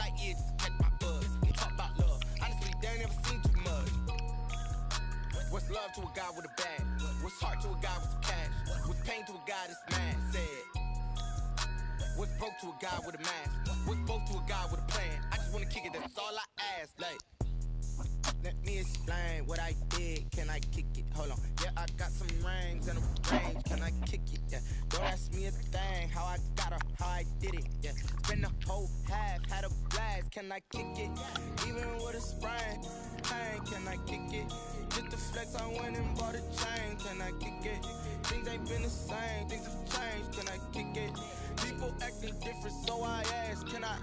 light years just to catch my buzz. You talk about love, honestly, they ain't never seen too much. What's love to a guy with a bag? What's heart to a guy with some cash? What's pain to a guy that's mad? Said. What's broke to a guy with a mask? What's both to a guy with a plan? I just wanna kick it, that's all I ask. Like, let me explain what I did. Can I kick it? Hold on. Yeah, I got some rings and a range. Can I kick it? Yeah. Don't ask me a thing. How I got her, how I did it. Yeah. Spend the whole half, had a blast. Can I kick it? Even with a sprain. Pain, can I kick it? Just the flex, I went and bought a chain. Can I kick it? Things ain't been the same. Things have changed. Can I kick it? People acting different, so I ask. Can I?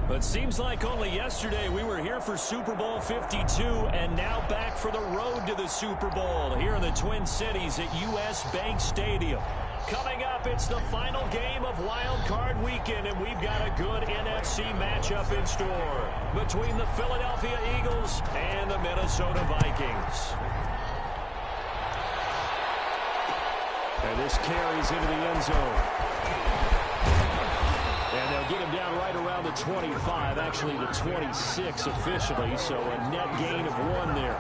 But seems like only yesterday we were here for Super Bowl 52 and now back for the road to the Super Bowl here in the Twin Cities at US Bank Stadium. Coming up, it's the final game of Wild Card Weekend, and we've got a good NFC matchup in store between the Philadelphia Eagles and the Minnesota Vikings. And this carries into the end zone. And they'll get him down right around the 25, actually the 26 officially, so a net gain of 1 there.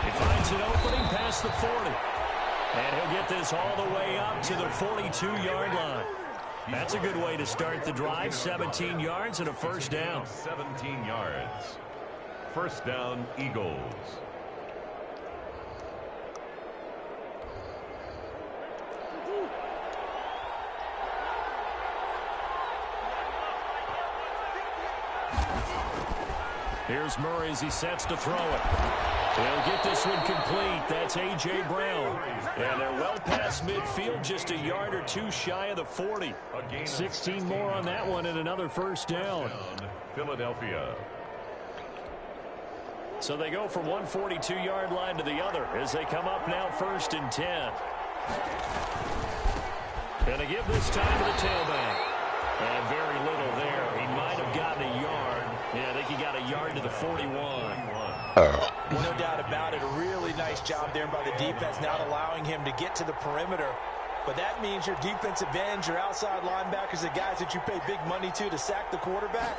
He finds an opening past the 40. And he'll get this all the way up to the 42-yard line. That's a good way to start the drive. 17 yards and a first down. 17 yards. First down, Eagles. Here's Murray as he sets to throw it. He'll get this one complete. That's A.J. Brown. And they're well past midfield, just a yard or two shy of the 40. 16 more on that one and another first down. Philadelphia. So they go from one 42-yard line to the other as they come up now 1st and 10. Going to give this time to the tailback. And very little there. He might have gotten a yard. Yeah, I think he got a yard to the 41. No doubt about it. A really nice job there by the defense, not allowing him to get to the perimeter. But that means your defensive ends, your outside linebackers, the guys that you pay big money to sack the quarterback,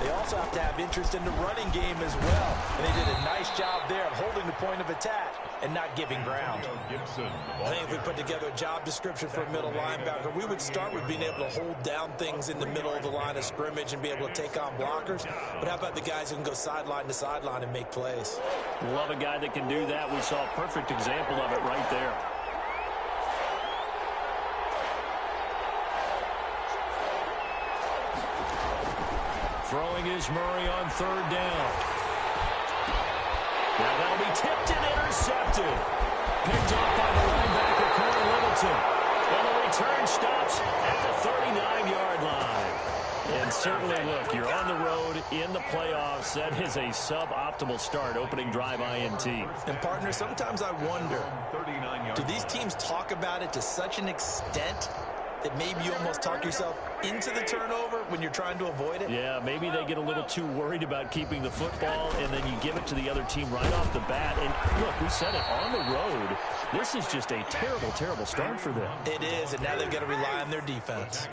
they also have to have interest in the running game as well. And they did a nice job there of holding the point of attack and not giving ground. I think if we put together a job description for a middle linebacker, we would start with being able to hold down things in the middle of the line of scrimmage and be able to take on blockers. But how about the guys who can go sideline to sideline and make plays? Love a guy that can do that. We saw a perfect example of it right there. Throwing is Murray on 3rd down. Now that'll be tipped and intercepted. Picked off by the linebacker, Corey Littleton. And the return stops at the 39-yard line. And certainly, look, you're on the road in the playoffs. That is a suboptimal start, opening drive INT. And, partner, sometimes I wonder, do these teams talk about it to such an extent that maybe you almost talk yourself into the turnover when you're trying to avoid it? Yeah, maybe they get a little too worried about keeping the football, and then you give it to the other team right off the bat. And, look, we said it, on the road, this is just a terrible, terrible start for them. It is, and now they've got to rely on their defense.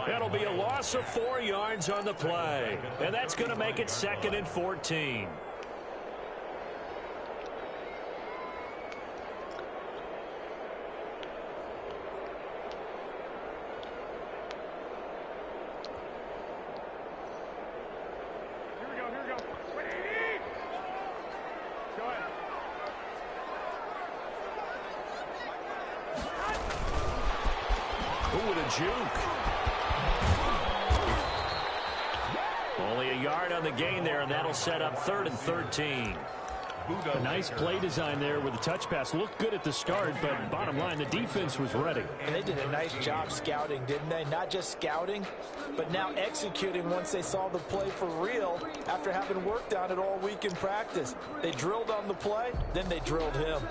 That'll be a loss of 4 yards on the play, and that's going to make it 2nd and 14. Ooh, with a juke. Only a yard on the gain there, and that'll set up 3rd and 13. A nice play design there with the touch pass. Looked good at the start, but bottom line, the defense was ready. And they did a nice job scouting, didn't they? Not just scouting, but now executing once they saw the play for real after having worked on it all week in practice. They drilled on the play, then they drilled him.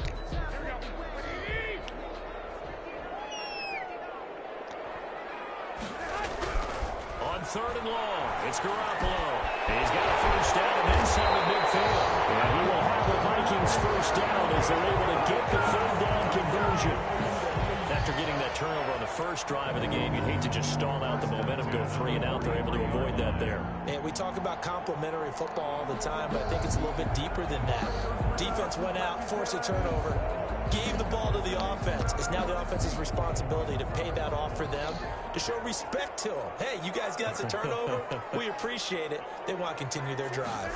On 3rd and long, it's Garoppolo. He's got a first down and then some at midfield. And he will have the Vikings first down as they're able to get the 3rd down conversion. After getting that turnover on the first drive of the game, you'd hate to just stall out the momentum, go 3 and out. They're able to avoid that there. And we talk about complementary football all the time, but I think it's a little bit deeper than that. Defense went out, forced a turnover, gave the ball to the offense. It's now the offense's responsibility to pay that off for them, to show respect to them. Hey, you guys got a turnover? We appreciate it. They want to continue their drive.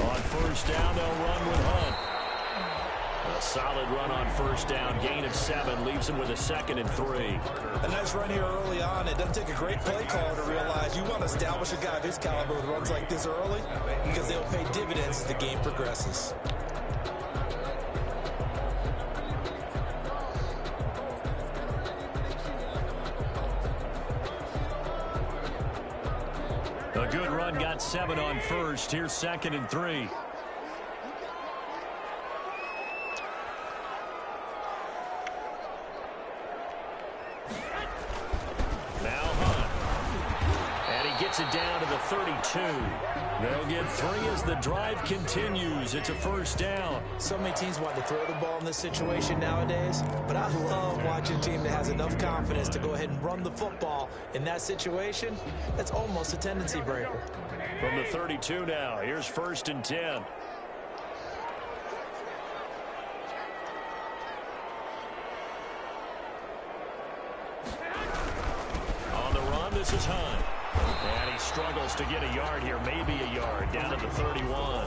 On first down, they'll run with Hunt. A solid run on first down. Gain of 7 leaves him with a 2nd and 3. A nice run here early on. It doesn't take a great play caller to realize you want to establish a guy of his caliber with runs like this early because they'll pay dividends as the game progresses. A good run, got 7 on first. Here's 2nd and 3. Now Hunt. And he gets it down to the 32. They'll get 3 as the drive continues. It's a first down. So many teams want to throw the ball in this situation nowadays, but I love watching a team that has enough confidence to go ahead and run the football in that situation. That's almost a tendency breaker. From the 32 now, here's 1st and 10. On the run, this is Hunt. And he struggles to get a yard here, maybe a yard, down at the 31.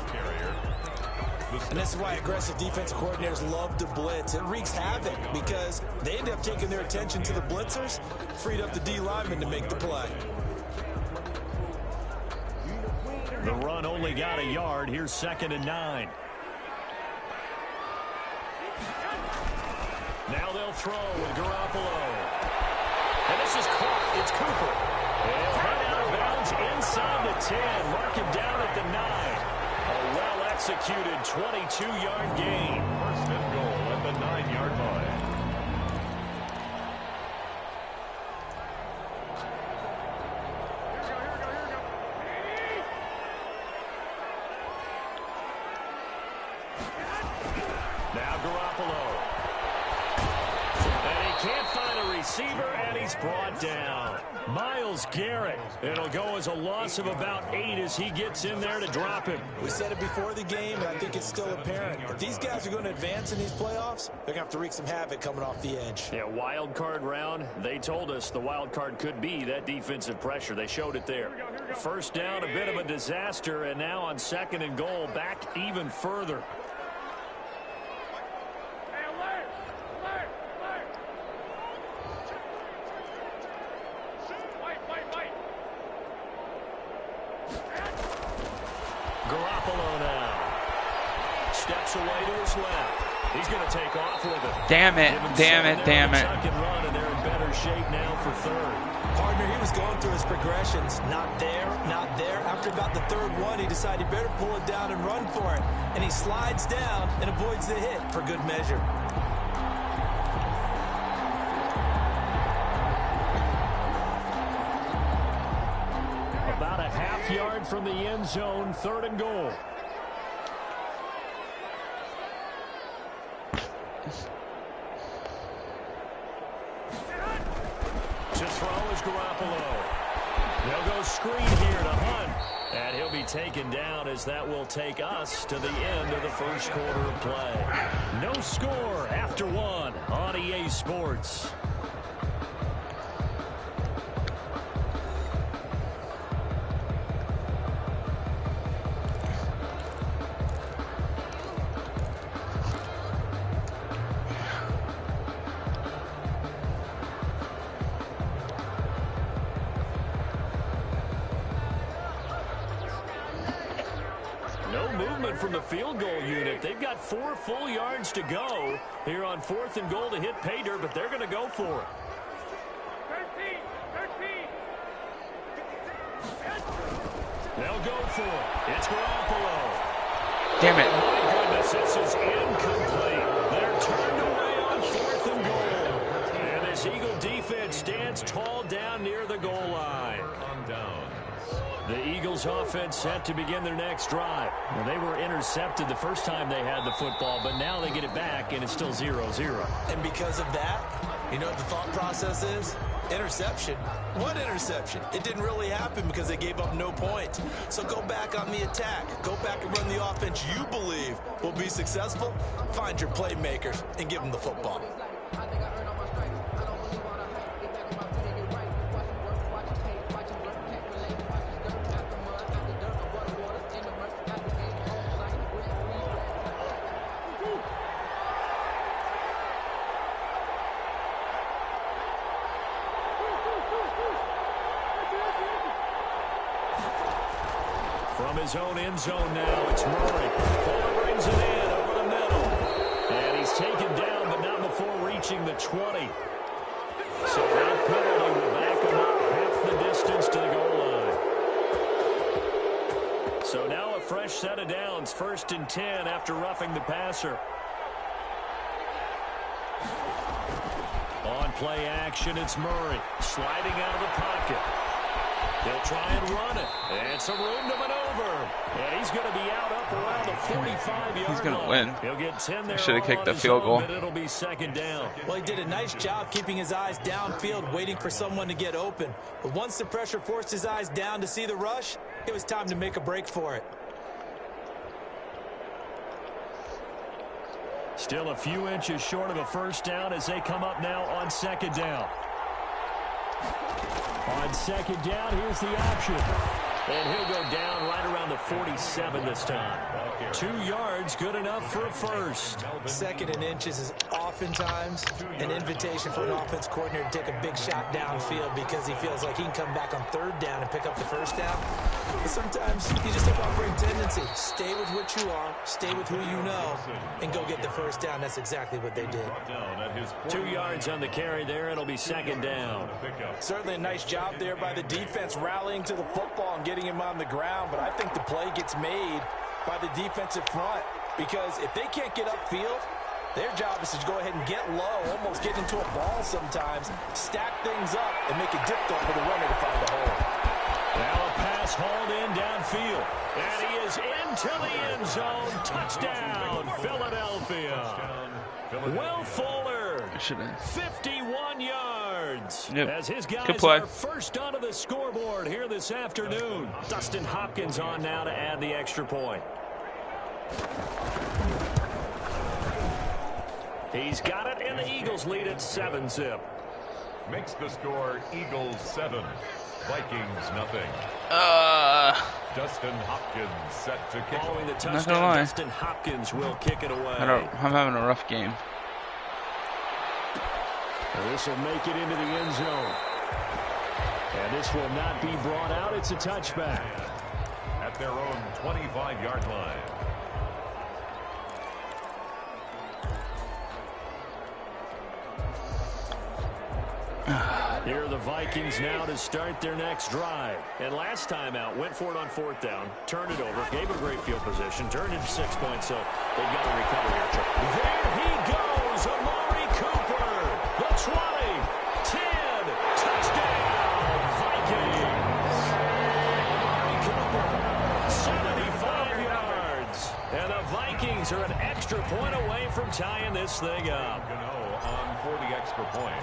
And this is why aggressive defensive coordinators love to blitz. It wreaks havoc because they end up taking their attention to the blitzers, freed up the D lineman to make the play. The run only got a yard. Here's 2nd and 9. Now they'll throw with Garoppolo. And this is caught. It's Cooper. He'll head out of bounds inside the 10. Mark him down at the 9. A well-executed 22-yard gain. 1st and goal at the 9-yard line. Now Garoppolo. And he can't find a receiver, and he's brought down. Myles Garrett. It'll go as a loss of about 8 as he gets in there to drop him. We said it before the game, and I think it's still apparent. If these guys are going to advance in these playoffs, they're going to have to wreak some havoc coming off the edge. Yeah, wild card round. They told us the wild card could be that defensive pressure. They showed it there. First down, a bit of a disaster, and now on 2nd and goal, back even further. Garoppolo now steps away to his left. He's going to take off with it. Damn it, damn it, damn it. Run, and they're in better shape now for 3rd. Partner, he was going through his progressions. Not there, not there. After about the 3rd one, he decided he better pull it down and run for it. And he slides down and avoids the hit for good measure. About a half yard from the end zone, 3rd and goal. To throw is Garoppolo. They'll go screen here to Hunt. And he'll be taken down as that will take us to the end of the first quarter of play. No score after 1 on EA Sports. coming from the field goal unit. They've got 4 full yards to go here on 4th and goal to hit pay dirt, but they're going to go for it. 13. They'll go for it. It's Garoppolo. Damn it. My goodness, this is incomplete. They're turned away on 4th and goal. And this Eagle defense stands tall down near the goal line. The Eagles offense set to begin their next drive. Well, they were intercepted the first time they had the football, but now they get it back, and it's still 0-0. And because of that, you know what the thought process is? Interception. What interception? It didn't really happen because they gave up no points. So go back on the attack. Go back and run the offense you believe will be successful. Find your playmakers and give them the football. From his own end zone now, it's Murray. Fuller brings it in over the middle. And he's taken down, but not before reaching the 20. So that penalty will back him up half the distance to the goal line. So now a fresh set of downs, 1st and 10 after roughing the passer. On play action, it's Murray sliding out of the pocket. They'll try and run it. And some room to maneuver. And he's going to be out up around the 45-yard line. He's going to win. He'll get 10 there. Should have kicked the his field goal. But it'll be 2nd down. Well, he did a nice job keeping his eyes downfield, waiting for someone to get open. But once the pressure forced his eyes down to see the rush, it was time to make a break for it. Still a few inches short of a 1st down as they come up now on 2nd down. On 2nd down, here's the option. And he'll go down right around the 47 this time. 2 yards, good enough for a 1st. 2nd and inches is oftentimes an invitation for an offense coordinator to take a big shot downfield because he feels like he can come back on 3rd down and pick up the 1st down. But sometimes you just have an operating tendency. Stay with what you are, stay with who you know, and go get the 1st down. That's exactly what they did. 2 yards on the carry there. It'll be 2nd down. Certainly a nice job there by the defense rallying to the football and getting him on the ground, but I think the play gets made by the defensive front because if they can't get upfield, their job is to go ahead and get low, almost get into a ball sometimes, stack things up, and make it difficult for the runner to find a hole. Now a pass hauled in downfield, and he is into the end zone. Touchdown, Philadelphia. Will Fuller, 51 yards. Yep. As his guys Good play. are first onto the scoreboard here this afternoon. Dustin Hopkins on now to add the extra point. He's got it, and the Eagles lead at 7-zip. Makes the score Eagles 7, Vikings nothing. Dustin Hopkins set to kick. Following the Not gonna touchdown, lie. Dustin Hopkins will kick it away. I'm having a rough game. This will make it into the end zone. And this will not be brought out. It's a touchback. At their own 25-yard line. Here are the Vikings now to start their next drive. And last time out, went for it on 4th down, turned it over, gave a great field position, turned it to 6 points, so they've got to recover here. There he goes, Amari Cooper, the 20, 10, touchdown, Vikings. Amari Cooper, 75 yards. And the Vikings are an extra point away from tying this thing up. On for the extra point.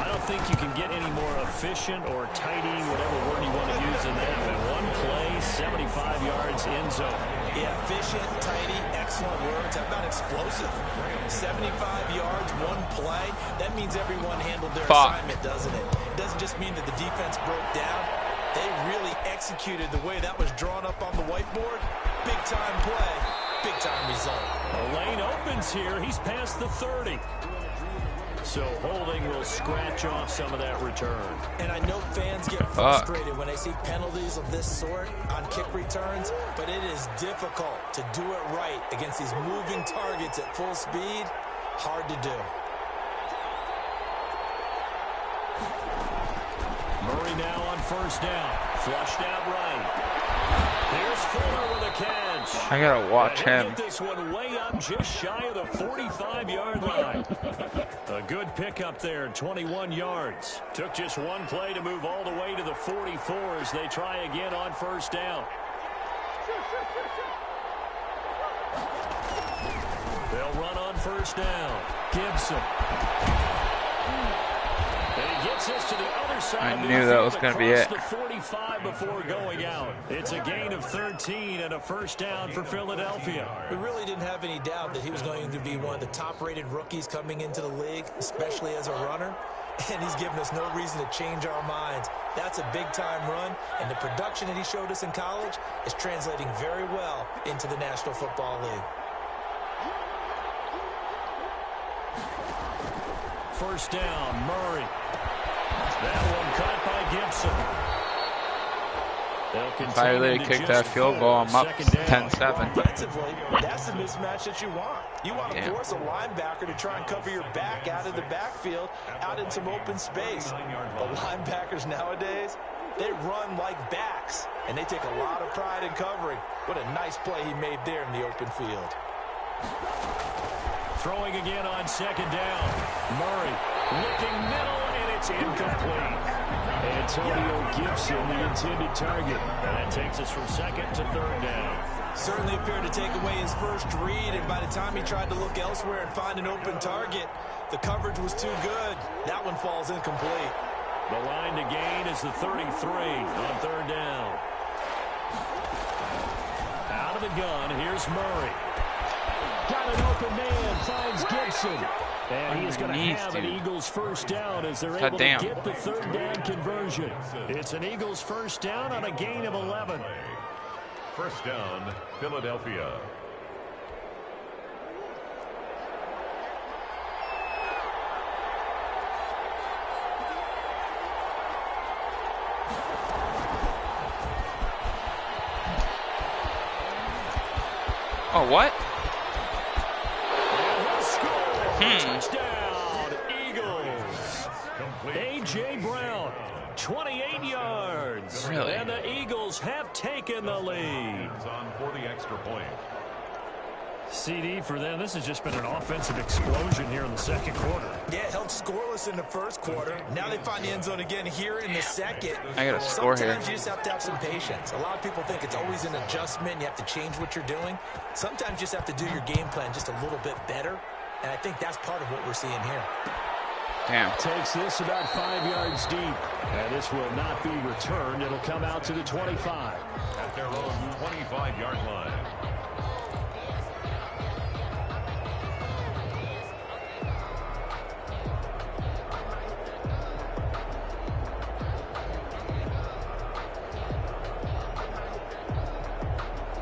I don't think you can get any more efficient or tidy, whatever word you want to use in that. But one play, 75 yards in zone. Yeah, efficient, tidy, excellent words. How about explosive? 75 yards, one play. That means everyone handled their assignment, doesn't it? It doesn't just mean that the defense broke down. They really executed the way that was drawn up on the whiteboard. Big-time play, big-time result. The lane opens here. He's past the 30. So holding will scratch off some of that return. And I know fans get frustrated when they see penalties of this sort on kick returns, but it is difficult to do it right against these moving targets at full speed. Hard to do. Murray now on first down. Flushed out right. Here's Fuller with a catch. I gotta watch him. Get this one way up just shy of the 45-yard line. A good pickup there, 21 yards. Took just one play to move all the way to the 44 as they try again on first down. They'll run on first down. Gibson. And he gets us to the other side. I knew that was going to be it. The 45 before going out. It's a gain of 13 and a first down for Philadelphia. We really didn't have any doubt that he was going to be one of the top-rated rookies coming into the league, especially as a runner. And he's given us no reason to change our minds. That's a big-time run, and the production that he showed us in college is translating very well into the National Football League. First down, Murray. That one caught by Gibson. If I really kick that field goal, I'm up 10-7. Defensively, that's the mismatch that you want. You want to force a linebacker to try and cover your back out of the backfield, out in some open space. The linebackers nowadays, they run like backs, and they take a lot of pride in covering. What a nice play he made there in the open field. Throwing again on second down. Murray looking middle, and it's incomplete. Antonio Gibson, the intended target. And that takes us from second to third down. Certainly appeared to take away his first read, and by the time he tried to look elsewhere and find an open target, the coverage was too good. That one falls incomplete. The line to gain is the 33 on third down. Out of the gun, here's Murray. Got an open man, finds Gibson. And he is going to have an Eagles first down as they're able to get the third down conversion. It's an Eagles first down on a gain of 11. First down, Philadelphia. Oh, what? Touchdown, Eagles. A.J. Brown, 28 yards. Really? And the Eagles have taken the lead. On for the extra point. CD for them. This has just been an offensive explosion here in the second quarter. Yeah, it held scoreless in the first quarter. Now they find the end zone again here in the second. I got a score here. Sometimes you just have to have some patience. A lot of people think it's always an adjustment. You have to change what you're doing. Sometimes you just have to do your game plan just a little bit better. And I think that's part of what we're seeing here. Damn. Takes this about 5 yards deep. And this will not be returned. It'll come out to the 25. At their own 25-yard line.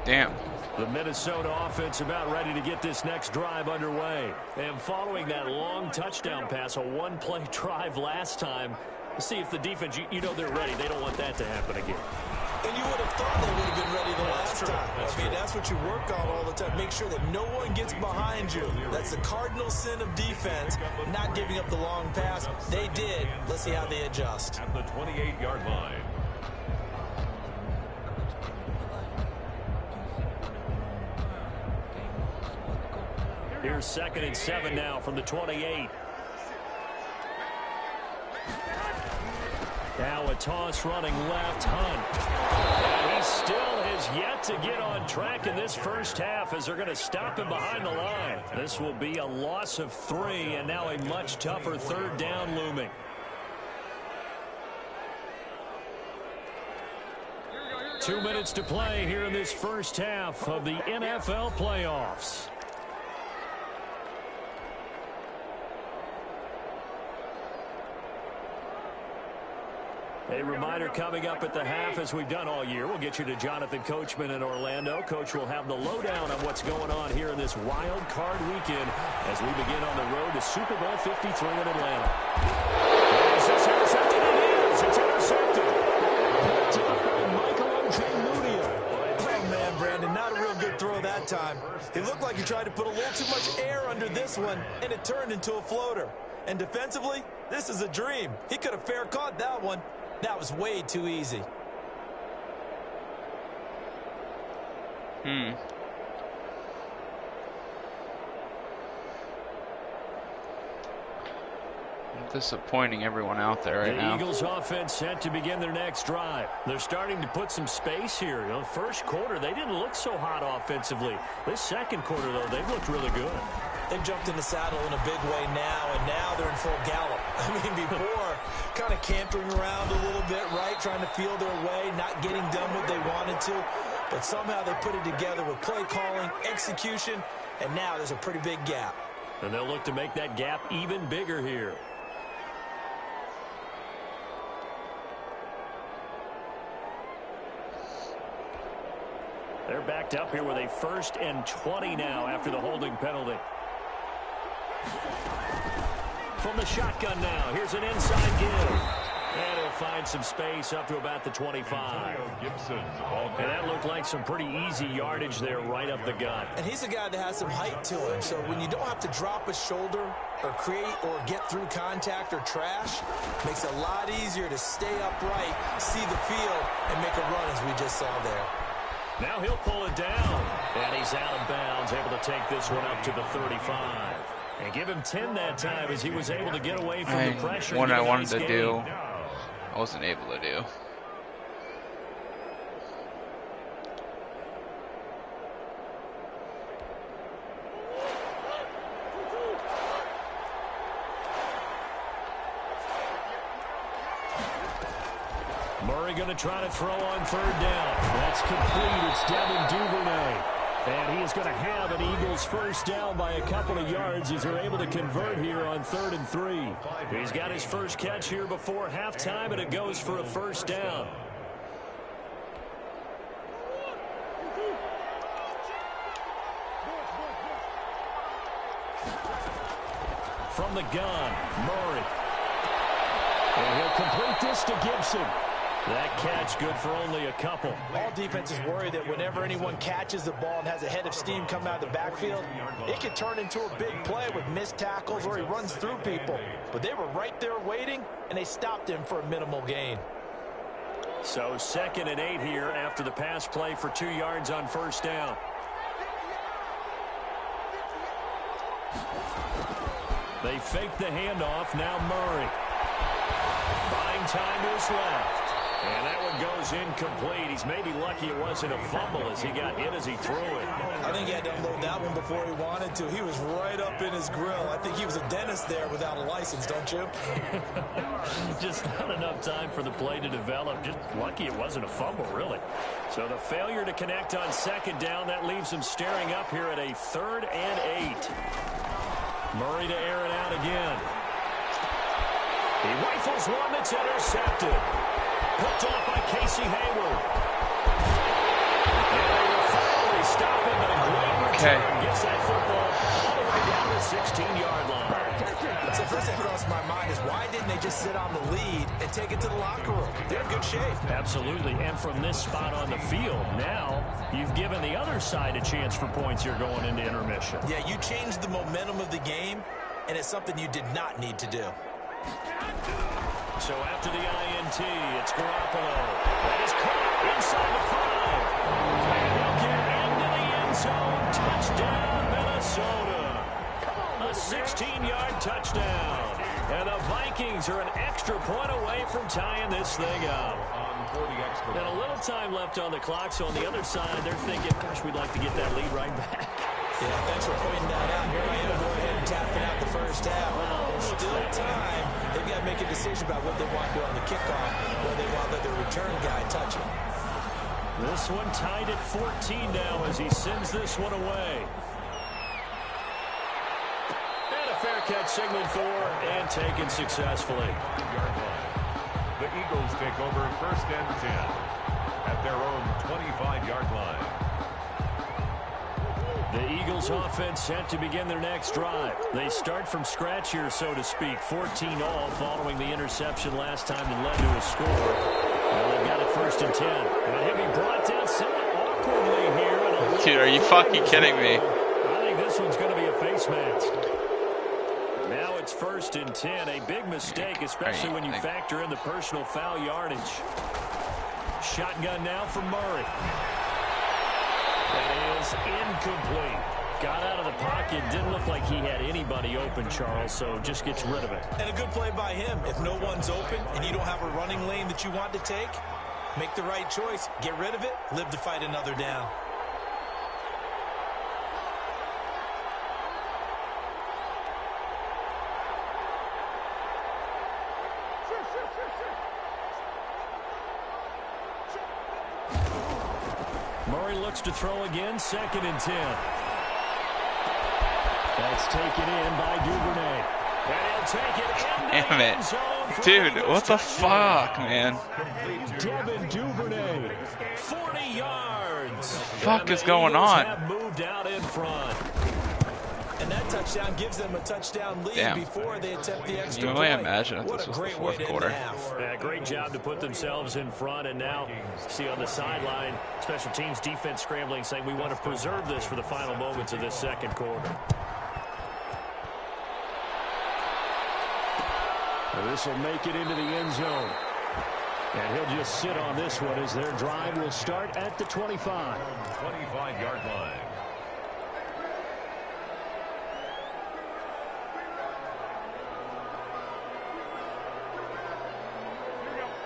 Damn. The Minnesota offense about ready to get this next drive underway. And following that long touchdown pass, a one-play drive last time, see if the defense, you know they're ready. They don't want that to happen again. And you would have thought they would have been ready the last time. That's what you work on all the time. Make sure that no one gets behind you. That's the cardinal sin of defense, not giving up the long pass. They did. Let's see how they adjust. At the 28-yard line. Here's 2nd and 7 now from the 28. Now a toss running left, Hunt. And he still has yet to get on track in this first half as they're going to stop him behind the line. This will be a loss of 3 and now a much tougher third down looming. Two minutes to play here in this first half of the NFL playoffs. A reminder coming up at the half, as we've done all year. We'll get you to Jonathan Coachman in Orlando. Coach will have the lowdown on what's going on here in this wild card weekend as we begin on the road to Super Bowl 53 in Atlanta. Is this intercepted? It is. It's intercepted. Picked up by Michael Ojemudia. Oh, man, Brandon, not a real good throw that time. It looked like he tried to put a little too much air under this one, and it turned into a floater. And defensively, this is a dream. He could have fair caught that one. That was way too easy. Disappointing everyone out there right now. The Eagles offense set to begin their next drive. They're starting to put some space here. You know, first quarter, they didn't look so hot offensively. This second quarter, though, they've looked really good. They've jumped in the saddle in a big way now, and now they're in full gallop. I mean, before, kind of cantering around a little bit, right, trying to feel their way, not getting done what they wanted to. But somehow they put it together with play calling, execution, and now there's a pretty big gap. And they'll look to make that gap even bigger here. They're backed up here with a 1st and 20 now after the holding penalty. From the shotgun now, here's an inside give. And he'll find some space up to about the 25. And that looked like some pretty easy yardage there right up the gut. And he's a guy that has some height to him, so when you don't have to drop a shoulder or create or get through contact or trash, makes it a lot easier to stay upright, see the field, and make a run as we just saw there. Now he'll pull it down, and he's out of bounds, able to take this one up to the 35. And give him 10 that time as he was able to get away from the pressure. What I wanted to do, I wasn't able to do. Murray going to try to throw on 3rd down. That's complete. It's Devin Duvernay. And he is going to have an Eagles 1st down by a couple of yards as they're able to convert here on 3rd and 3. He's got his first catch here before halftime, and it goes for a 1st down. From the gun, Murray. And he'll complete this to Gibson. That catch good for only a couple. All defenses worry that whenever anyone catches the ball and has a head of steam coming out of the backfield, it can turn into a big play with missed tackles or he runs through people. But they were right there waiting, and they stopped him for a minimal gain. So 2nd and 8 here after the pass play for 2 yards on 1st down. They fake the handoff. Now Murray. Buying time to his left. And that one goes incomplete. He's maybe lucky it wasn't a fumble as he got hit as he threw it. I think he had to unload that one before he wanted to. He was right up in his grill. I think he was a dentist there without a license, don't you? Just not enough time for the play to develop. Just lucky it wasn't a fumble, really. So the failure to connect on 2nd down, that leaves him staring up here at a 3rd and 8. Murray to air it out again. He rifles one that's intercepted. Picked off by Casey Hayward. And they will finally stop him, but a great return gets that football all the way down the 16-yard line. So first thing crossed my mind is why didn't they just sit on the lead and take it to the locker room? They're in good shape. Absolutely, and from this spot on the field, now you've given the other side a chance for points here going into intermission. Yeah, you changed the momentum of the game, and it's something you did not need to do. So after the INT, it's Garoppolo. That is caught inside the 5. And he'll get into the end zone. Touchdown, Minnesota. A 16-yard touchdown. And the Vikings are an extra point away from tying this thing up. And a little time left on the clock, so on the other side, they're thinking, gosh, we'd like to get that lead right back. Yeah, thanks for pointing that out. Here I am going ahead and tapping out the 1st half. Well, there's still time. They've got to make a decision about what they want to do on the kickoff, whether they want to let the return guy touch it. This one tied at 14 now as he sends this one away. And a fair catch signaled for and taken successfully. The Eagles take over 1st and 10 at their own 25-yard line. The Eagles offense set to begin their next drive. They start from scratch here, so to speak. 14-all following the interception last time that led to a score. Well, they've got it 1st and 10. And he'll be brought down somewhat awkwardly here. Dude, are you fucking kidding me? I think this one's going to be a face mask. Now it's 1st and 10. A big mistake, especially when you factor in the personal foul yardage. Shotgun now from Murray. That is incomplete. Got out of the pocket. Didn't look like he had anybody open, Charles, so just gets rid of it. And a good play by him. If no one's open and you don't have a running lane that you want to take, make the right choice. Get rid of it. Live to fight another down. Murray looks to throw again, 2nd and 10. That's taken in by Duvernay. And he'll take it into Damn the it. end zone for Dude, the what the touchdown. fuck, man? Devin Duvernay, 40 yards. Fuck is going Eagles on? have moved out in front. And that touchdown gives them a touchdown lead before they attempt the extra Can you only point. imagine if What this a was the great 4th way to end quarter? the half. Yeah, great job to put themselves in front, and now see on the sideline, special teams defense scrambling, saying we want to preserve this for the final moments of this 2nd quarter. Well, this will make it into the end zone. And he'll just sit on this one as their drive will start at the 25. 25-yard line.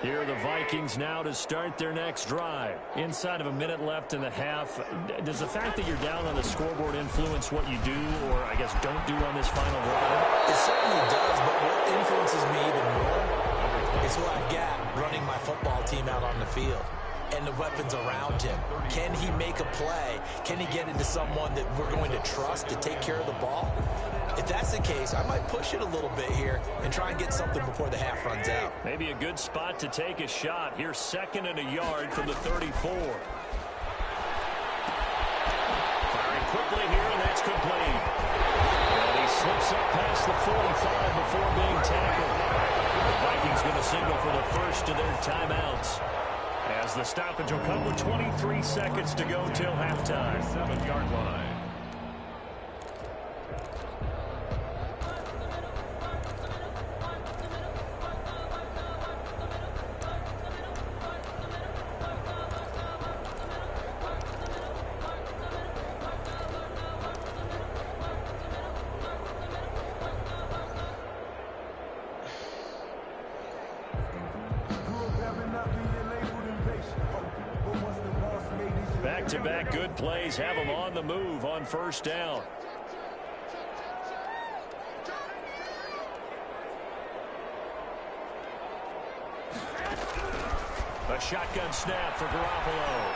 Here are the Vikings now to start their next drive. Inside of a minute left in the half. Does the fact that you're down on the scoreboard influence what you do, or I guess don't do on this final drive? It certainly does, but what influences me even more is who I've got running my football team out on the field and the weapons around him. Can he make a play? Can he get into someone that we're going to trust to take care of the ball? If that's the case, I might push it a little bit here and try and get something before the half runs out. Maybe a good spot to take a shot. Here's 2nd and a yard from the 34. Firing quickly here, and that's complete. And he slips up past the 45 before being tackled. The Vikings going to signal for the first of their timeouts, as the stoppage will come with 23 seconds to go till halftime. 7-yard line. Back-to-back good plays have them on the move on 1st down. A shotgun snap for Garoppolo.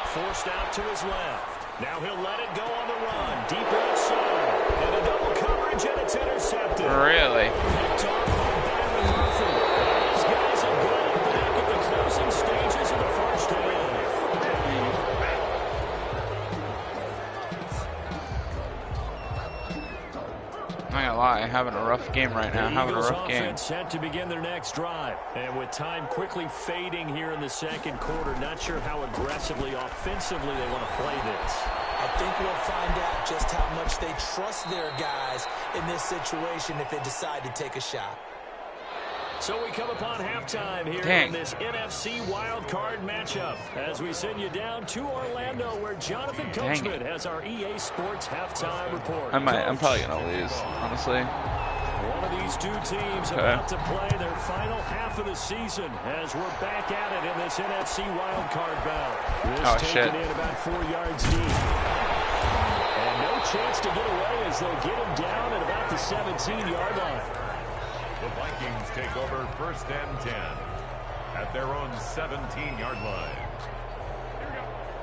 Forced out to his left. Now he'll let it go on the run. Deep outside. And a double coverage, and it's intercepted. Really? Picked off by Byron Murphy. These guys have got it back at the closing stages of the 1st half. I'm not gonna lie, having a rough game right now. Having a rough game. Offense set to begin their next drive, and with time quickly fading here in the 2nd quarter, not sure how aggressively, offensively they want to play this. I think we'll find out just how much they trust their guys in this situation if they decide to take a shot. So we come upon halftime here in this NFC wildcard matchup as we send you down to Orlando, where Jonathan Coachman has our EA Sports halftime report. I'm probably gonna lose, honestly. One of these two teams about to play their final half of the season as we're back at it in this NFC wildcard bout. This taken in about 4 yards deep. And no chance to get away as they'll get him down at about the 17-yard line. The Vikings take over 1st and 10 at their own 17-yard line.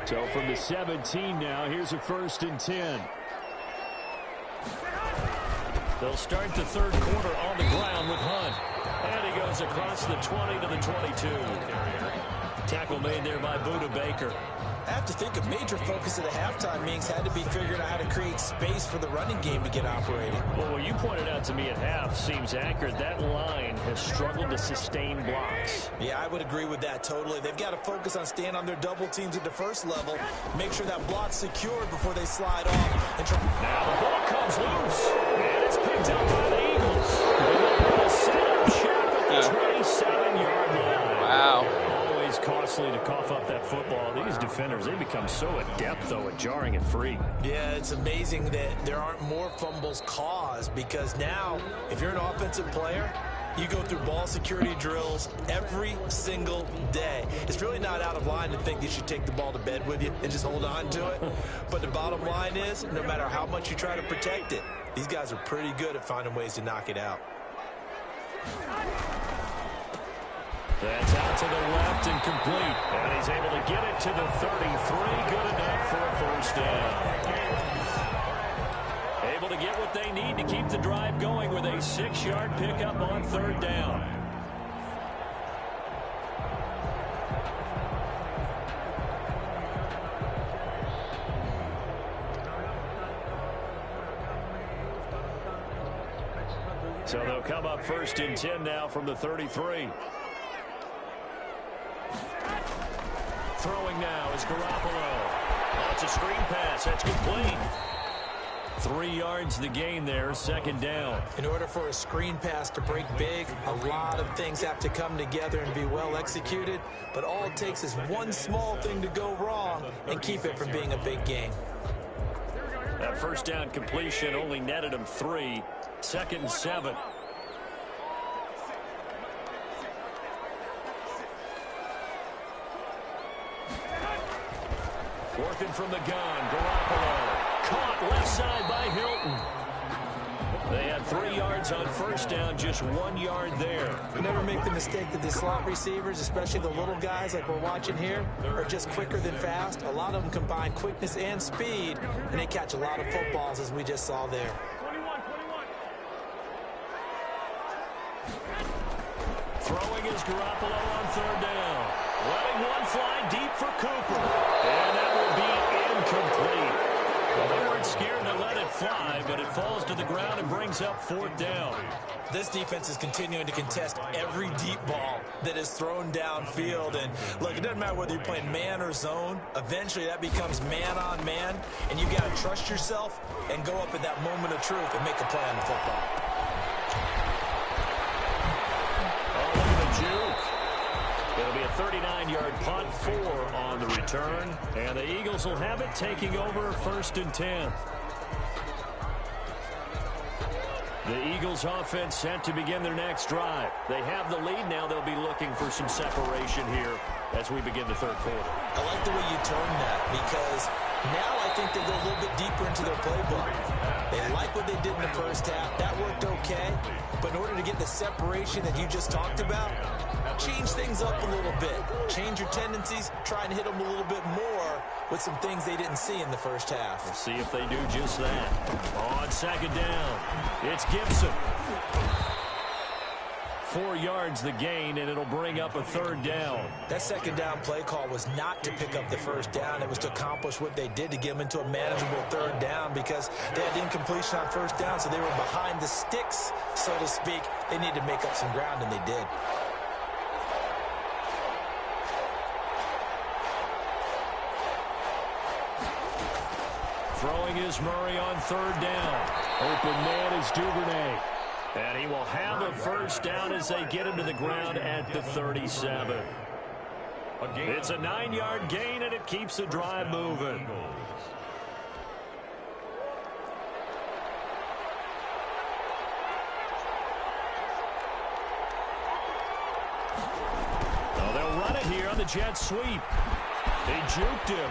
So from the 17 now, here's a 1st and 10. They'll start the third quarter on the ground with Hunt. And he goes across the 20 to the 22. Tackle made there by Budda Baker. I have to think a major focus of the halftime meetings had to be figuring out how to create space for the running game to get operating. Well, what you pointed out to me at half seems accurate. That line has struggled to sustain blocks. Yeah, I would agree with that totally. They've got to focus on staying on their double teams at the first level, make sure that block's secured before they slide off. And now the ball comes loose, and it's picked up by the Eagles. And a setup shot at the 27-yard line. Wow. Always costly to cough up that football. These defenders, they become so adept, though, at jarring it free. Yeah, it's amazing that there aren't more fumbles caused, because now, if you're an offensive player, you go through ball security drills every single day. It's really not out of line to think you should take the ball to bed with you and just hold on to it. But the bottom line is, no matter how much you try to protect it, these guys are pretty good at finding ways to knock it out. That's out to the left and complete. And he's able to get it to the 33. Good enough for a first down. Able to get what they need to keep the drive going with a 6-yard pickup on third down. So they'll come up first and 10 now from the 33. Throwing now is Garoppolo. That's a screen pass. That's complete. 3 yards the gain there, second down. In order for a screen pass to break big, a lot of things have to come together and be well executed. But all it takes is one small thing to go wrong and keep it from being a big game. That first down completion only netted him 3. Second and 7. Working from the gun, Garoppolo. Caught left side by Hilton. They had 3 yards on first down, just 1 yard there. Never make the mistake that the slot receivers, especially the little guys like we're watching here, are just quicker than fast. A lot of them combine quickness and speed, and they catch a lot of footballs, as we just saw there. Throwing is Garoppolo on third down. Letting one fly deep for Cooper. And that will be incomplete. Well, they weren't scared to let it fly, but it falls to the ground and brings up fourth down. This defense is continuing to contest every deep ball that is thrown downfield. And look, it doesn't matter whether you're playing man or zone. Eventually that becomes man on man, and you got to trust yourself and go up at that moment of truth and make a play on the football. It'll be a 39-yard punt, 4 on the return. And the Eagles will have it, taking over first and 10. The Eagles offense set to begin their next drive. They have the lead now. They'll be looking for some separation here as we begin the third quarter. I like the way you turn that, because now I think they go a little bit deeper into their playbook. They like what they did in the first half. That worked okay. But in order to get the separation that you just talked about, change things up a little bit. Change your tendencies. Try and hit them a little bit more with some things they didn't see in the first half. We'll see if they do just that. On second down, it's Gibson. 4 yards the gain, and it'll bring up a third down. That second down play call was not to pick up the first down. It was to accomplish what they did, to get them into a manageable third down, because they had incompletion on first down, so they were behind the sticks, so to speak. They needed to make up some ground, and they did. Throwing is Murray on third down. Open man is Duvernay. And he will have a first down as they get him to the ground at the 37. It's a 9-yard gain, and it keeps the drive moving. Oh, they'll run it here on the jet sweep. They juked him.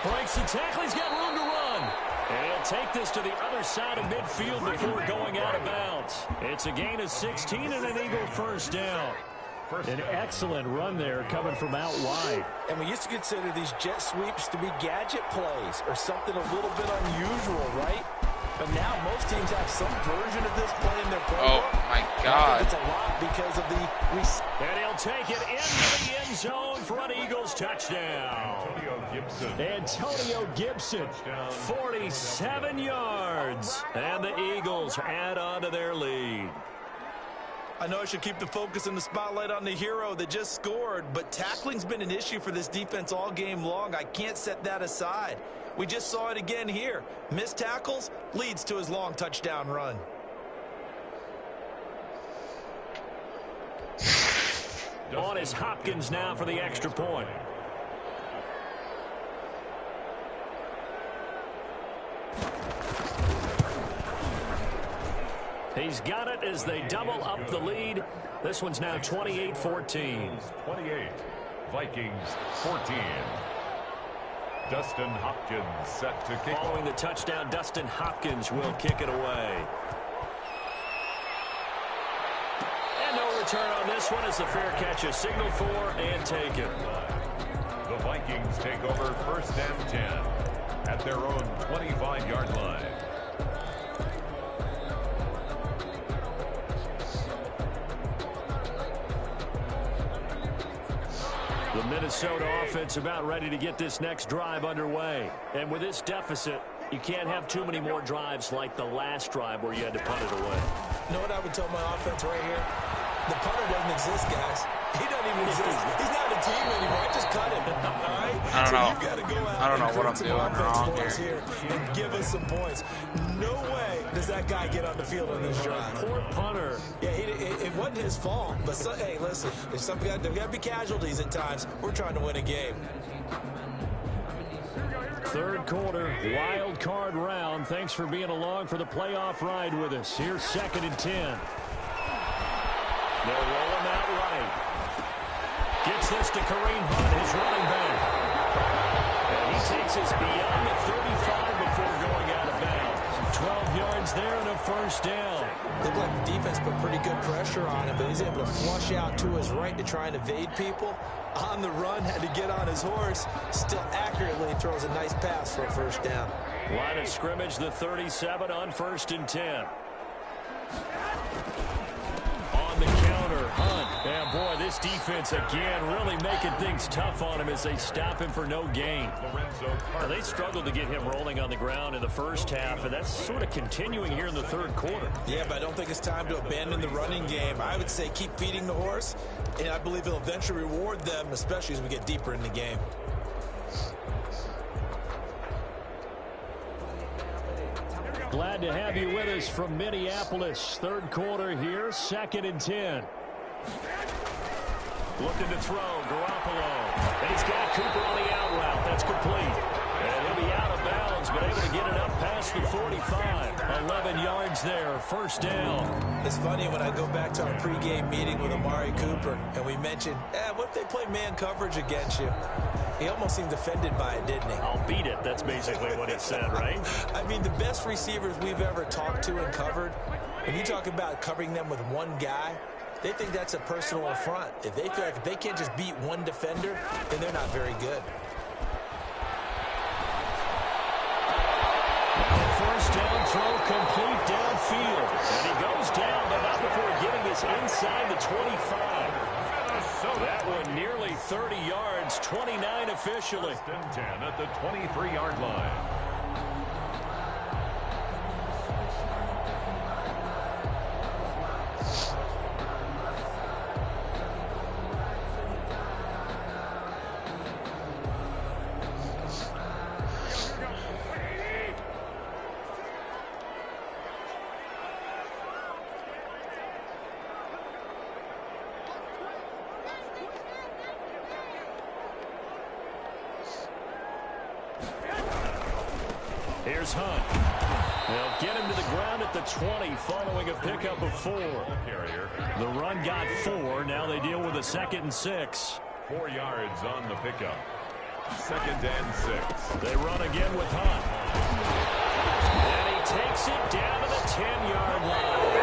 Breaks the tackle. He's got room to run. And he'll take this to the other side of midfield before going out of bounds. It's a gain of 16 and an Eagle first down. An excellent run there coming from out wide. And we used to consider these jet sweeps to be gadget plays or something a little bit unusual, right? But now most teams have some version of this play in their program. Oh, my God. I think it's a lot because of the... And he'll take it into the end zone for an Eagles touchdown. Antonio Gibson, 47 yards. And the Eagles add on to their lead. I know I should keep the focus and the spotlight on the hero that just scored, but tackling's been an issue for this defense all game long. I can't set that aside. We just saw it again here. Missed tackles leads to his long touchdown run. On is Hopkins now for the extra point. He's got it as they double up the lead. This one's now 28-14. 28, Vikings 14. Dustin Hopkins set to kick. Following the touchdown, Dustin Hopkins will kick it away. And no return on this one as the fair catch is signaled for and taken. The Vikings take over 1st and 10 at their own 25-yard line. The Minnesota offense about ready to get this next drive underway. And with this deficit, you can't have too many more drives like the last drive where you had to punt it away. You know what I would tell my offense right here? The punter doesn't exist, guys. He doesn't even exist. He's not a team anymore. I just cut him. All right? I don't know. So you got to go out I don't know what I'm and doing wrong here and give us some points. No way does that guy get on the field on this drive. Poor punter. Yeah, it wasn't his fault. But, hey, listen, there's got to be casualties at times. We're trying to win a game. Third quarter, wild card round. Thanks for being along for the playoff ride with us. Here's 2nd and 10. They'll roll him out right. Gets this to Kareem Hunt, his running back. And he takes us beyond the 35 before going out of bounds. 12 yards there and a first down. Looked like the defense put pretty good pressure on him, but he's able to flush out to his right to try and evade people. On the run, had to get on his horse. Still accurately throws a nice pass for a first down. Line of scrimmage, the 37 on 1st and 10. On the counter, Hunt. And boy, this defense again really making things tough on him as they stop him for no gain. Now, they struggled to get him rolling on the ground in the first half, and that's sort of continuing here in the third quarter. Yeah, but I don't think it's time to abandon the running game. I would say keep feeding the horse, and I believe it'll eventually reward them, especially as we get deeper in the game. Glad to have you with us from Minneapolis. Third quarter here, 2nd and 10. Looking to throw, Garoppolo. And he's got Cooper on the out route. That's complete. And he'll be out of bounds, but able to get it up past the 45. 11 yards there, first down. It's funny when I go back to our pregame meeting with Amari Cooper, and we mentioned, what if they play man coverage against you? He almost seemed offended by it, didn't he? I'll beat it. That's basically what he said, right? I mean, the best receivers we've ever talked to and covered, when you talk about covering them with one guy, they think that's a personal affront. If they feel like if they can't just beat one defender, then they're not very good. First down throw complete downfield. And he goes down, but not before getting us inside the 25. That one nearly 30 yards, 29 officially. 10 at the 23-yard line. Here's Hunt. They'll get him to the ground at the 20 following a pickup of 4. The run got 4. Now they deal with a 2nd and 6. 4 yards on the pickup. 2nd and 6. They run again with Hunt. And he takes it down to the 10-yard line.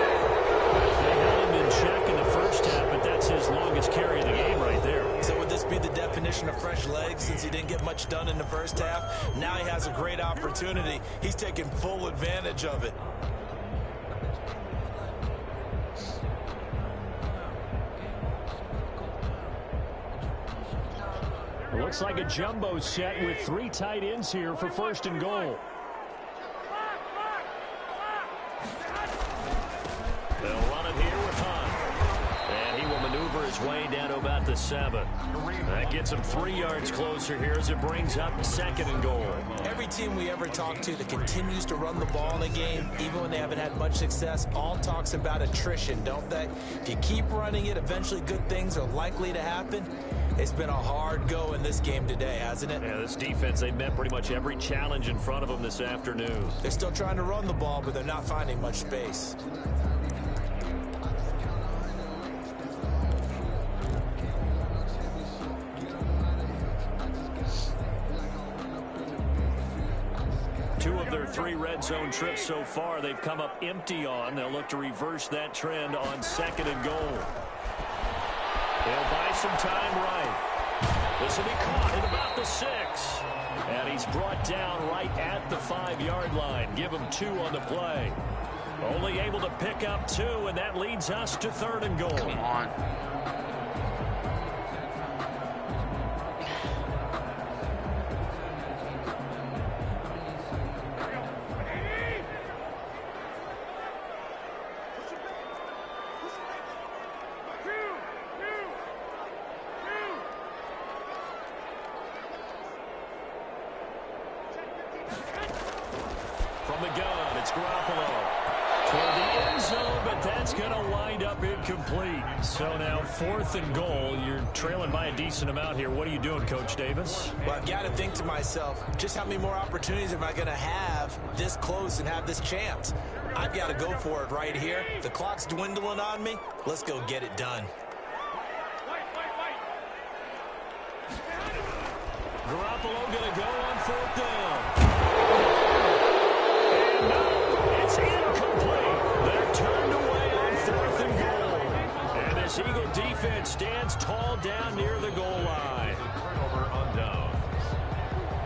They held him in check in the first half, but that's his longest carry of the game right there. So would this be the definition of fresh legs since he didn't get get much done in the first half. Now he has a great opportunity. He's taking full advantage of it. It looks like a jumbo set with 3 tight ends here for 1st and goal. They'll run it here with Hunt. And he will maneuver his way down to about the 7. That gets him 3 yards closer here as it brings up 2nd and goal. Every team we ever talk to that continues to run the ball in a game, even when they haven't had much success, all talks about attrition, don't they? If you keep running it, eventually good things are likely to happen. It's been a hard go in this game today, hasn't it? Yeah, this defense, they met pretty much every challenge in front of them this afternoon. They're still trying to run the ball, but they're not finding much space. Two of their 3 red zone trips so far, they've come up empty on. They'll look to reverse that trend on 2nd and goal. They'll buy some time right. This will be caught at about the 6. And he's brought down right at the 5-yard line. Give him 2 on the play. Only able to pick up 2, and that leads us to 3rd and goal. Come on. From the gun, it's Garoppolo. Toward the end zone, but that's going to wind up incomplete. So now 4th and goal. You're trailing by a decent amount here. What are you doing, Coach Davis? Well, I've got to think to myself, just how many more opportunities am I going to have this close and have this chance? I've got to go for it right here. The clock's dwindling on me. Let's go get it done. Garoppolo going to go on 4th down. And no, it's incomplete. They're turned away on 4th and goal. And this Eagle defense stands tall down near the goal line. Turnover on downs.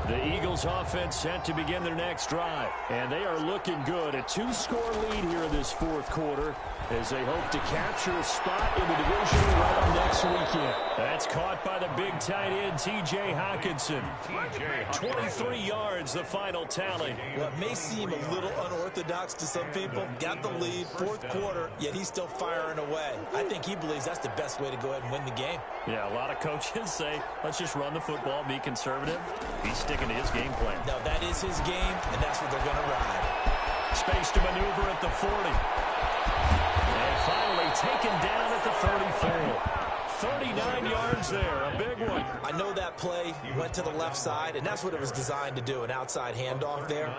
The Eagles offense set to begin their next drive. And they are looking good. A 2-score lead here in this 4th quarter as they hope to capture a spot in the division round next weekend. That's caught by the big tight end, T.J. Hawkinson. 23 yards, the final tally. Well, it may seem a little unorthodox to some people. Got the lead, 4th quarter, yet he's still firing away. I think he believes that's the best way to go ahead and win the game. Yeah, a lot of coaches say, let's just run the football, be conservative. He's sticking to his game plan. No, that is his game, and that's what they're going to ride. Space to maneuver at the 40. And finally taken down at the 34. 39 yards there, a big one. I know that play went to the left side, and that's what it was designed to do, an outside handoff there.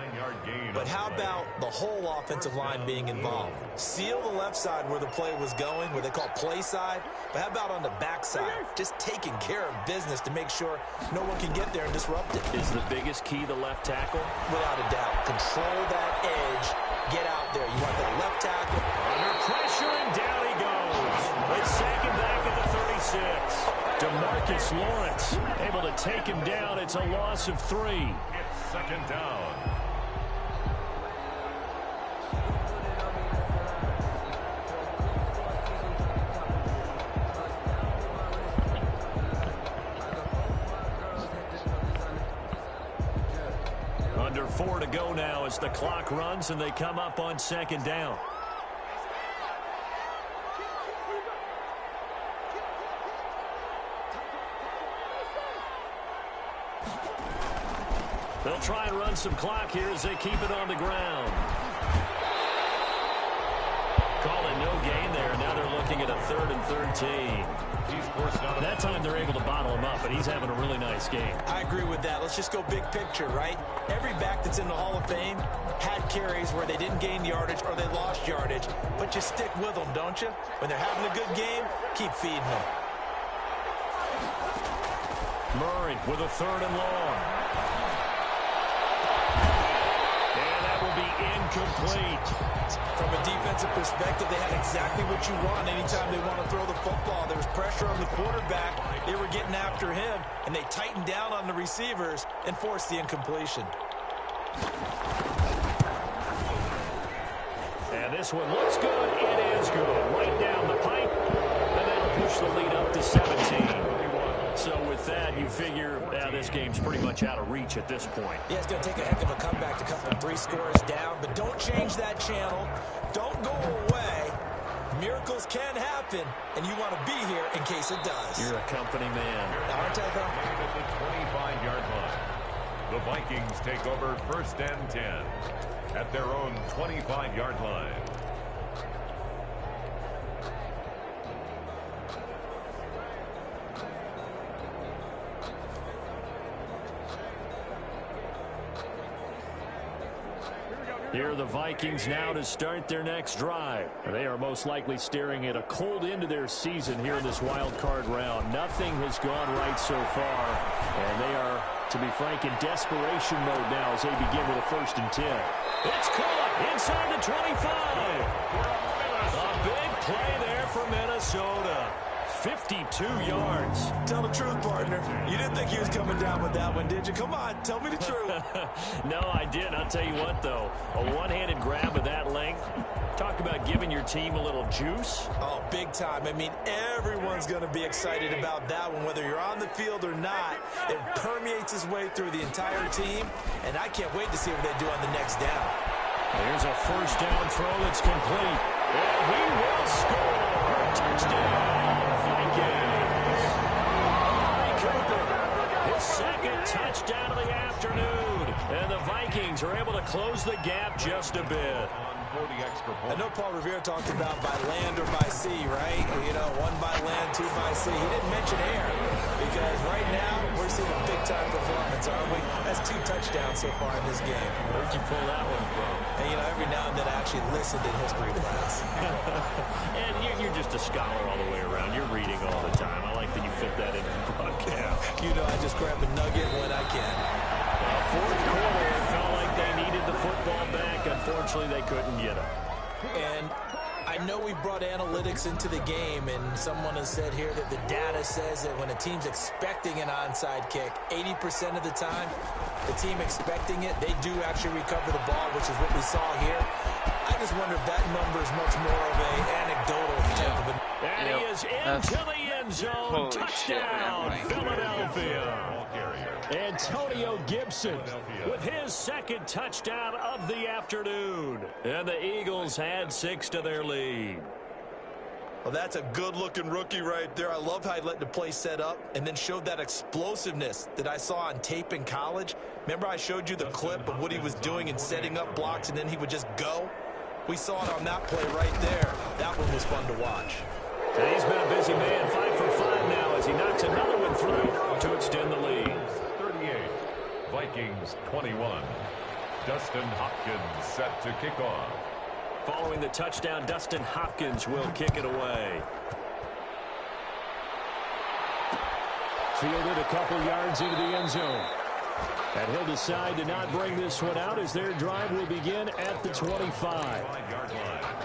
But how about the whole offensive line being involved? Seal the left side where the play was going, where they call play side. But how about on the back side? Just taking care of business to make sure no one can get there and disrupt it. Is the biggest key the left tackle? Without a doubt. Control that edge. Get out there. You want that left tackle. Under pressure, and down he goes. It's second back at the 36. DeMarcus Lawrence able to take him down. It's a loss of 3. It's 2nd down. Under 4 to go now as the clock runs and they come up on 2nd down. They'll try and run some clock here as they keep it on the ground. Call it no gain there. Now they're looking at a 3rd and 13. That time they're able to bottle him up, but he's having a really nice game. I agree with that. Let's just go big picture, right? Every back that's in the Hall of Fame had carries where they didn't gain yardage or they lost yardage, but you stick with them, don't you? When they're having a good game, keep feeding them. Murray with a 3rd and long. And that will be incomplete. From a defensive perspective, they had exactly what you want anytime they want to throw the football. There was pressure on the quarterback. They were getting after him, and they tightened down on the receivers and forced the incompletion. And this one looks good. It is good. Right down the pipe. And that'll push the lead up to 17. So with that, you figure this game's pretty much out of reach at this point. Yeah, it's going to take a heck of a comeback to cut from 3 scores down. But don't change that channel. Don't go away. Miracles can happen, and you want to be here in case it does. You're a company man. Aren't I, though? At the 25-yard line. The Vikings take over 1st and 10 at their own 25-yard line. Here are the Vikings now to start their next drive. They are most likely staring at a cold end to their season here in this wild card round. Nothing has gone right so far, and they are, to be frank, in desperation mode now as they begin with a 1st and 10. It's caught inside the 25. A big play there for Minnesota. 52 yards. Tell the truth, partner. You didn't think he was coming down with that one, did you? Come on, tell me the truth. No, I didn't. I'll tell you what, though. A one-handed grab of that length. Talk about giving your team a little juice. Oh, big time. I mean, everyone's going to be excited about that one, whether you're on the field or not. It permeates its way through the entire team, and I can't wait to see what they do on the next down. Here's a 1st down throw that's complete. And he will score. Touchdown, Vikings. Cooper, his 2nd touchdown of the afternoon. And the Vikings are able to close the gap just a bit. I know Paul Revere talked about by land or by sea, right? You know, 1 by land, 2 by sea. He didn't mention air because right now we're seeing a big-time performance, aren't we? That's 2 touchdowns so far in this game. Where'd you pull that one from? And, you know, every now and then I actually listened in history class. And you're just a scholar all the way around. You're reading all the time. I like that you fit that into the broadcast. You know, I just grab a nugget when I can. 4th quarter, it felt like they needed the football back. Unfortunately, they couldn't get it. And I know we brought analytics into the game, and someone has said here that the data says that when a team's expecting an onside kick, 80% of the time, the team expecting it, they do actually recover the ball, which is what we saw here. I just wonder if that number is much more of an anecdotal type of a... And he is into the end zone. Touchdown, Philadelphia. Antonio Gibson with his 2nd touchdown of the afternoon. And the Eagles had 6 to their lead. Well, that's a good-looking rookie right there. I love how he let the play set up and then showed that explosiveness that I saw on tape in college. Remember I showed you the clip of what he was doing and setting up blocks, and then he would just go? We saw it on that play right there. That one was fun to watch. And he's been a busy man, 5 for 5 now as he knocks another one through to extend the lead. 38, Vikings 21. Dustin Hopkins set to kick off. Following the touchdown, Dustin Hopkins will kick it away. Fielded a couple yards into the end zone. And he'll decide to not bring this one out as their drive will begin at the 25-yard line.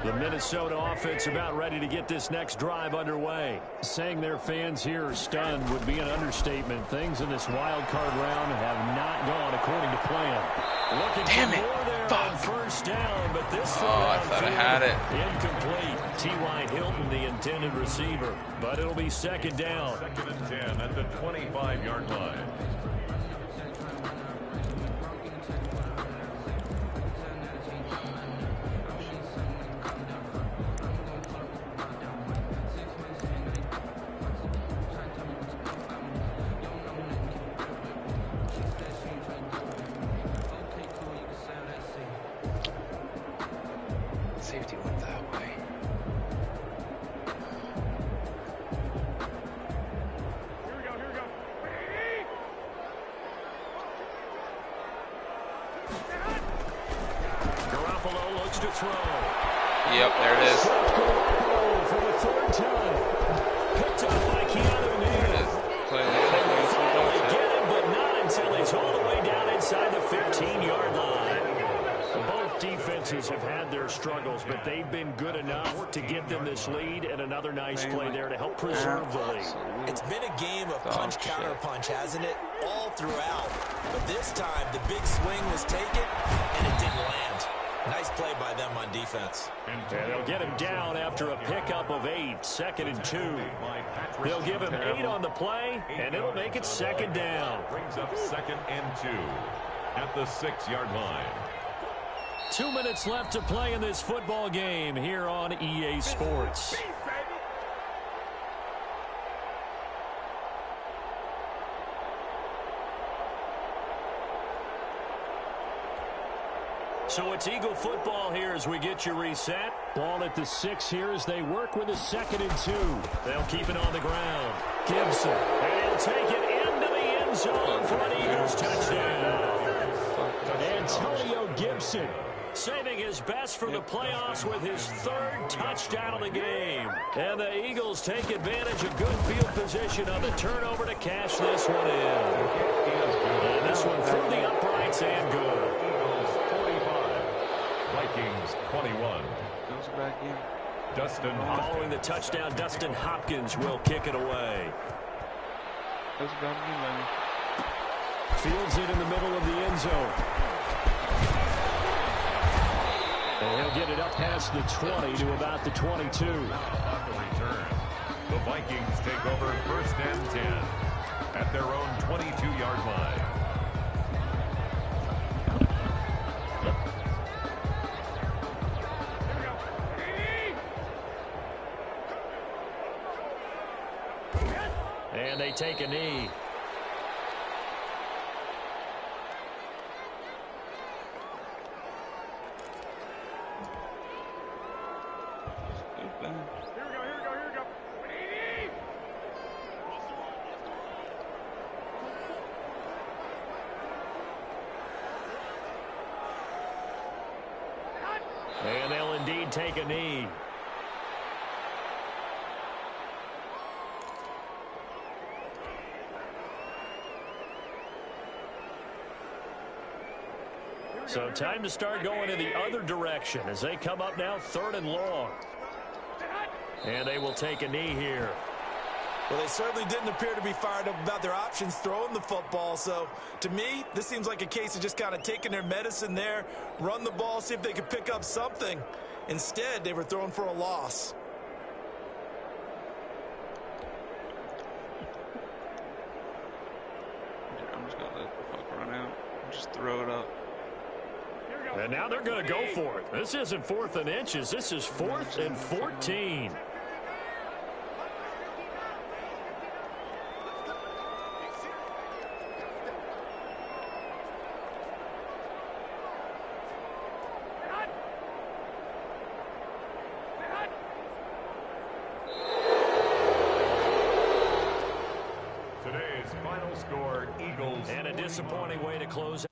The Minnesota offense about ready to get this next drive underway. Saying their fans here are stunned would be an understatement. Things in this wild card round have not gone according to plan. Looking for more there on 1st down, but this I thought I had it. Incomplete. T.Y. Hilton, the intended receiver, but it'll be 2nd down. 2nd and 10 at the 25-yard line. Safety went that way. Garoppolo looks to throw. Yep, there it is. For the 3rd time. Picked up by Keanu Neal. Finally get him, but not until he's all the way down inside the 15-yard line. Both defenses have had their struggles, but they've been good enough to get them this lead, and another nice play there to help preserve the lead. It's been a game of punch-counter-punch, hasn't it? All throughout. But this time, the big swing was taken, and it didn't land. Nice play by them on defense. And they'll get him down after a pickup of 8, 2nd and 2. They'll give him 8 on the play, and it'll make it 2nd down. Brings up 2nd and 2 at the 6-yard line. 2 minutes left to play in this football game here on EA Sports. So it's Eagle football here as we get you reset. Ball at the 6 here as they work with a 2nd and 2. They'll keep it on the ground. Gibson, and he'll take it into the end zone for an Eagles touchdown. Antonio Gibson saving his best for the playoffs with his 3rd touchdown of the game. And the Eagles take advantage of good field position on the turnover to cash this one in. And this one through the uprights and good. Vikings 21. Dustin Hopkins. Following the touchdown, Dustin Hopkins will kick it away. Fields it in the middle of the end zone. And he'll get it up past the 20 to about the 22. On the return, the Vikings take over 1st and 10 at their own 22-yard line. And they take a knee. And they'll indeed take a knee. So time to start going in the other direction as they come up now 3rd and long. And they will take a knee here. Well, they certainly didn't appear to be fired up about their options throwing the football. So, to me, this seems like a case of just kind of taking their medicine there, run the ball, see if they could pick up something. Instead, they were throwing for a loss. I'm just going to let the fuck run out. Just throw it up. And now they're going to go for it. This isn't 4th and inches. This is 4th and 14. Today's final score, Eagles. And a disappointing way to close.